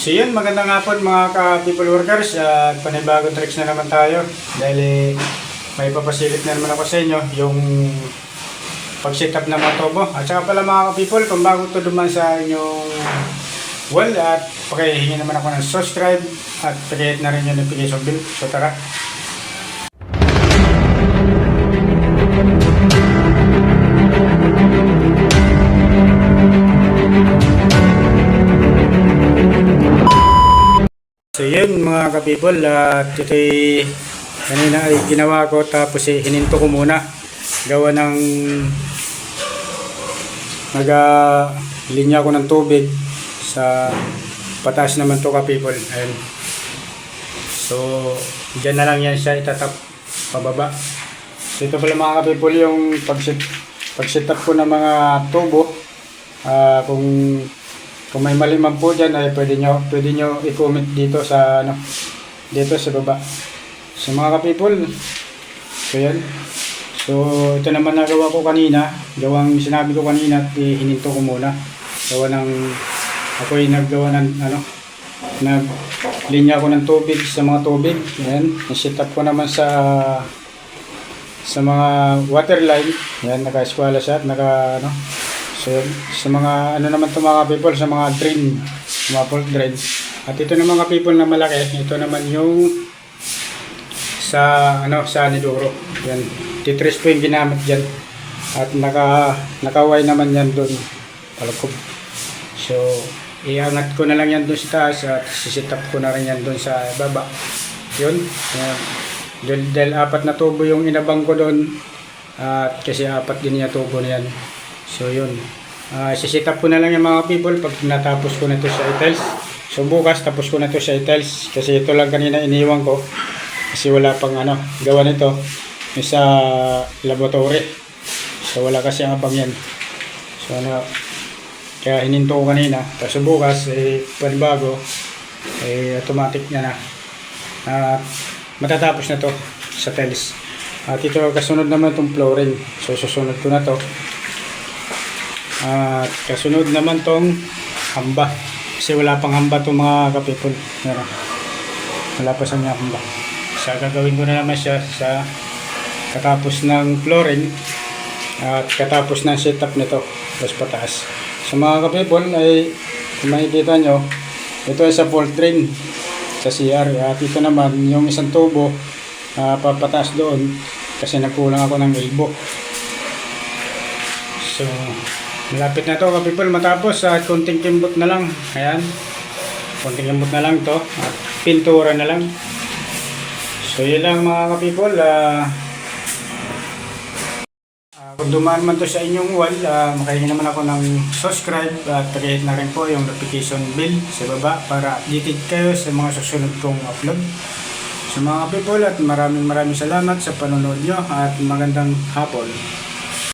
So yun, magandang hapon mga ka-people workers at panibagong tricks na naman tayo dahil may papasilip na naman ako sa inyo yung pag-setup ng mga tubo. At saka pala mga ka-people, kung bago ito duman sa inyong wall at pakihingi naman ako ng subscribe at pakihit na rin yung notification bell. So tara! So yun mga ka-people, at ito'y kanina ay ginawa ko tapos hininto ko muna gawa ng linya ko ng tubig sa pataas naman to ka-people. Ayun. So dyan na lang yan siya itatap pababa. So ito pala mga ka-people yung pag-set up ko ng mga tubo. Kung may mali man po dyan ay pwede nyo i-comment dito sa dito sa baba. So mga ka-people, so yan. So ito naman nagawa ko kanina, gawang sinabi ko kanina at hininto ko muna. Gawa ng ako'y naggawa ng naglinya ko ng tubig sa mga tubig. Yan, na-set up ko naman sa mga water line. Yan, naka-eskwala siya at so, sa mga naman ito mga people, sa mga drain, mga fault drain. At ito naman mga people na malaki, ito naman yung sa aniduro. Yan, titris po yung ginamit dyan. At naka-Y naman yan doon, palakog. So, iangat ko na lang yan doon sa taas at sisit up ko na rin yan doon sa baba. Yun, dahil apat na tubo yung inabang ko doon. At kasi apat din yung tubo na yan. So yun, sisit up ko na lang yung mga people pag natapos ko na ito sa i-tiles. So bukas tapos ko na ito sa i-tiles kasi ito lang kanina iniwan ko kasi wala pang gawa nito yung sa laboratory. So wala kasi ang abang yan. So kaya hininto ko kanina. Tapos bukas panibago automatic na matatapos na to sa tiles. At ito kasunod naman itong flooring. So susunod ko na to. At kasunod naman tong hamba kasi wala pang hamba itong mga ka-people. Wala pa sa mga hamba. So gagawin ko na naman siya sa katapos ng flooring at katapos ng setup nito tapos pataas. So mga ka-people ay kung makikita nyo, ito ay sa fault drain sa CR at ito naman yung isang tubo papataas doon kasi nagkulang ako ng elbow. So malapit na to ka-people matapos at konting kimbot na lang. Ayan, konting kimbot na lang to at pintura na lang. So yun lang mga ka-people. Kung dumaan man to sa inyong wall, makahingi naman ako ng subscribe at pakihit na rin po yung notification bell sa baba para updated kayo sa mga susunod kong upload. So mga ka-people, at maraming salamat sa panonood nyo at magandang hapon.